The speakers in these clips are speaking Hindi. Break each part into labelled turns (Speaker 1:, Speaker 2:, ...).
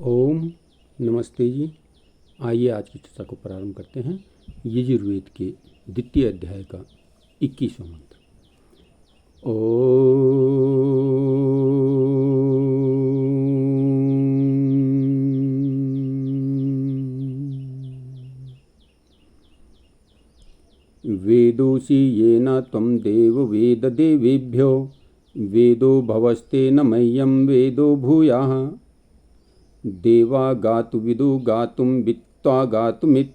Speaker 1: ओम नमस्ते जी। आइए आज की चर्चा को प्रारंभ करते हैं। यजुर्वेद के द्वितीय अध्याय का 21वां मंत्र। वेदोऽसि येन त्वं देववेद देवेभ्यो वेदो भवस्तेन मह्यं वेदो भूयाः देवा गातु विदु गातुं वित्त्वा गातुमित्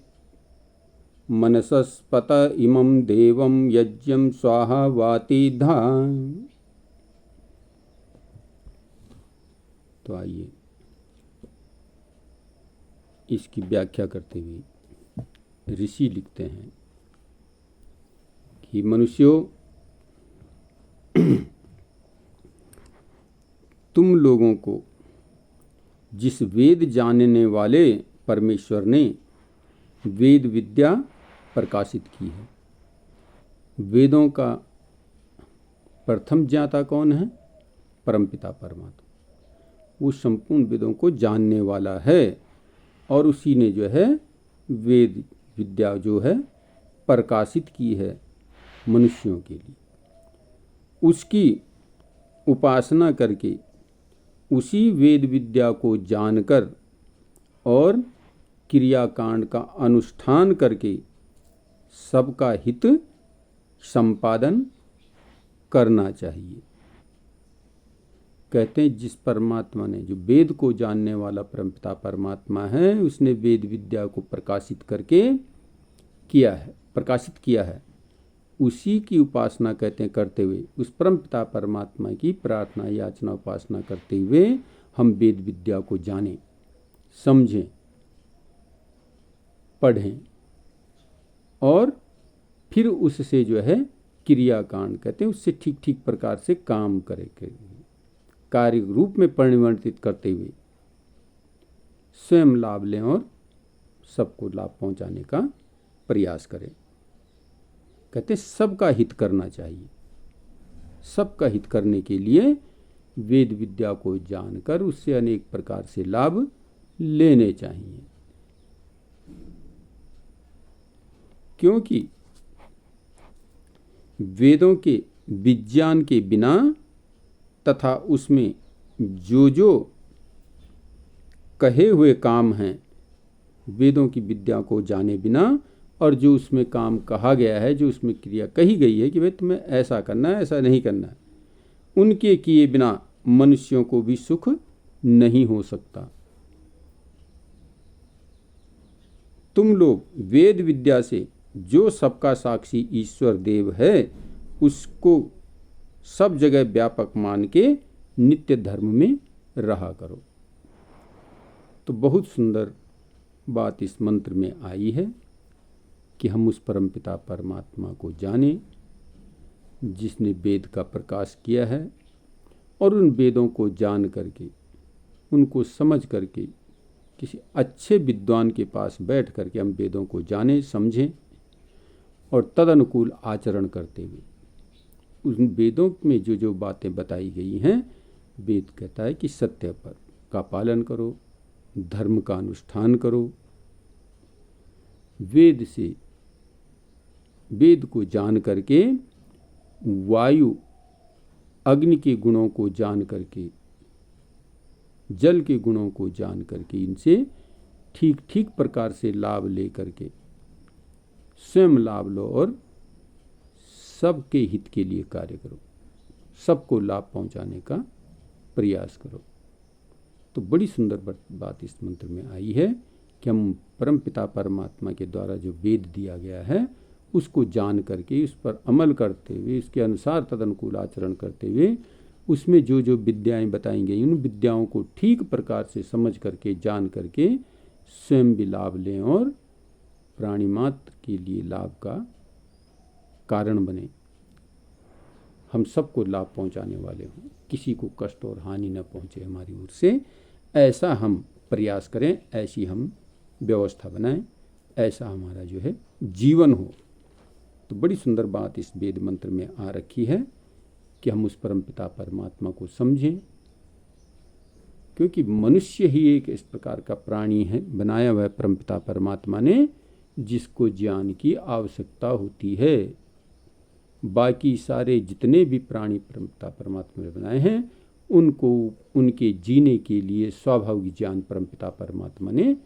Speaker 1: मनसस्पत इमं देवं यज्ञं स्वाहा वाति धा। तो आइए इसकी व्याख्या करते हुए ऋषि लिखते हैं कि मनुष्यों, तुम लोगों को जिस वेद जानने वाले परमेश्वर ने वेद विद्या प्रकाशित की है। वेदों का प्रथम ज्ञाता कौन है? परमपिता परमात्मा। वो संपूर्ण वेदों को जानने वाला है और उसी ने जो है वेद विद्या जो है प्रकाशित की है मनुष्यों के लिए। उसकी उपासना करके, उसी वेद विद्या को जानकर और क्रियाकांड का अनुष्ठान करके सबका हित संपादन करना चाहिए। कहते हैं जिस परमात्मा ने, जो वेद को जानने वाला परमपिता परमात्मा है, उसने वेद विद्या को प्रकाशित किया है, उसी की उपासना कहते हैं करते हुए, उस परमपिता परमात्मा की प्रार्थना याचना उपासना करते हुए हम वेद विद्या को जानें, समझें, पढ़ें और फिर उससे जो है क्रियाकांड कहते हैं उससे ठीक ठीक प्रकार से काम करें, कार्य रूप में परिवर्तित करते हुए स्वयं लाभ लें और सबको लाभ पहुंचाने का प्रयास करें। कहते हैं सबका हित करना चाहिए। सबका हित करने के लिए वेद विद्या को जानकर उससे अनेक प्रकार से लाभ लेने चाहिए, क्योंकि वेदों के विज्ञान के बिना तथा उसमें जो जो कहे हुए काम हैं, वेदों की विद्या को जाने बिना और जो उसमें काम कहा गया है, जो उसमें क्रिया कही गई है कि भाई तुम्हें ऐसा करना है, ऐसा नहीं करना है, उनके किए बिना मनुष्यों को भी सुख नहीं हो सकता। तुम लोग वेद विद्या से जो सबका साक्षी ईश्वर देव है, उसको सब जगह व्यापक मान के नित्य धर्म में रहा करो। तो बहुत सुंदर बात इस मंत्र में आई है कि हम उस परमपिता परमात्मा को जानें जिसने वेद का प्रकाश किया है, और उन वेदों को जान करके, उनको समझ करके, किसी अच्छे विद्वान के पास बैठ करके हम वेदों को जानें, समझें और तदनुकूल आचरण करते हुए उन वेदों में जो जो बातें बताई गई हैं, वेद कहता है कि सत्य पर का पालन करो, धर्म का अनुष्ठान करो। वेद को जान करके, वायु अग्नि के गुणों को जान करके, जल के गुणों को जान करके, इनसे ठीक ठीक प्रकार से लाभ ले करके स्वयं लाभ लो और सबके हित के लिए कार्य करो, सबको लाभ पहुंचाने का प्रयास करो। तो बड़ी सुंदर बात इस मंत्र में आई है कि हम परमपिता परमात्मा के द्वारा जो वेद दिया गया है उसको जान करके, उस पर अमल करते हुए, उसके अनुसार तदनुकूल आचरण करते हुए, उसमें जो जो विद्याएं बताई गई उन विद्याओं को ठीक प्रकार से समझ करके, जान करके स्वयं भी लाभ लें और प्राणी मात्र के लिए लाभ का कारण बने, हम सबको लाभ पहुंचाने वाले हों, किसी को कष्ट और हानि न पहुंचे हमारी ओर से, ऐसा हम प्रयास करें, ऐसी हम व्यवस्था बनाएं, ऐसा हमारा जो है जीवन हो। तो बड़ी सुंदर बात इस वेद मंत्र में आ रखी है कि हम उस परमपिता परमात्मा को समझें, क्योंकि मनुष्य ही एक इस प्रकार का प्राणी है, बनाया हुआ है परमपिता परमात्मा ने, जिसको ज्ञान की आवश्यकता होती है। बाकी सारे जितने भी प्राणी परमपिता परमात्मा ने बनाए हैं, उनको उनके जीने के लिए स्वाभाविक ज्ञान परमपिता परमात्मा ने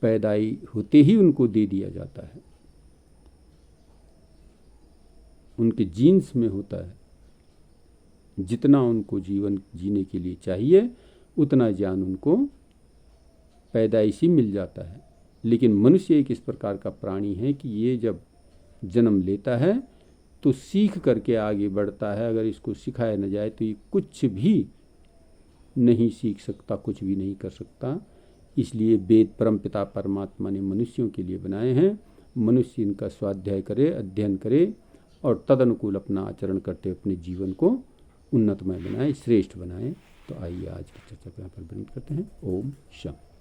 Speaker 1: पैदाई होते ही उनको दे दिया जाता है, उनके जीन्स में होता है। जितना उनको जीवन जीने के लिए चाहिए उतना ज्ञान उनको पैदाइशी मिल जाता है। लेकिन मनुष्य एक इस प्रकार का प्राणी है कि ये जब जन्म लेता है तो सीख करके आगे बढ़ता है। अगर इसको सिखाया न जाए तो ये कुछ भी नहीं सीख सकता, कुछ भी नहीं कर सकता। इसलिए वेद परमपिता परमात्मा ने मनुष्यों के लिए बनाए हैं। मनुष्य इनका स्वाध्याय करे, अध्ययन करे और तदनुकूल अपना आचरण करते अपने जीवन को उन्नतमय बनाए, श्रेष्ठ बनाए। तो आइए आज की चर्चा को यहाँ पर बंद करते हैं। ओम शांति।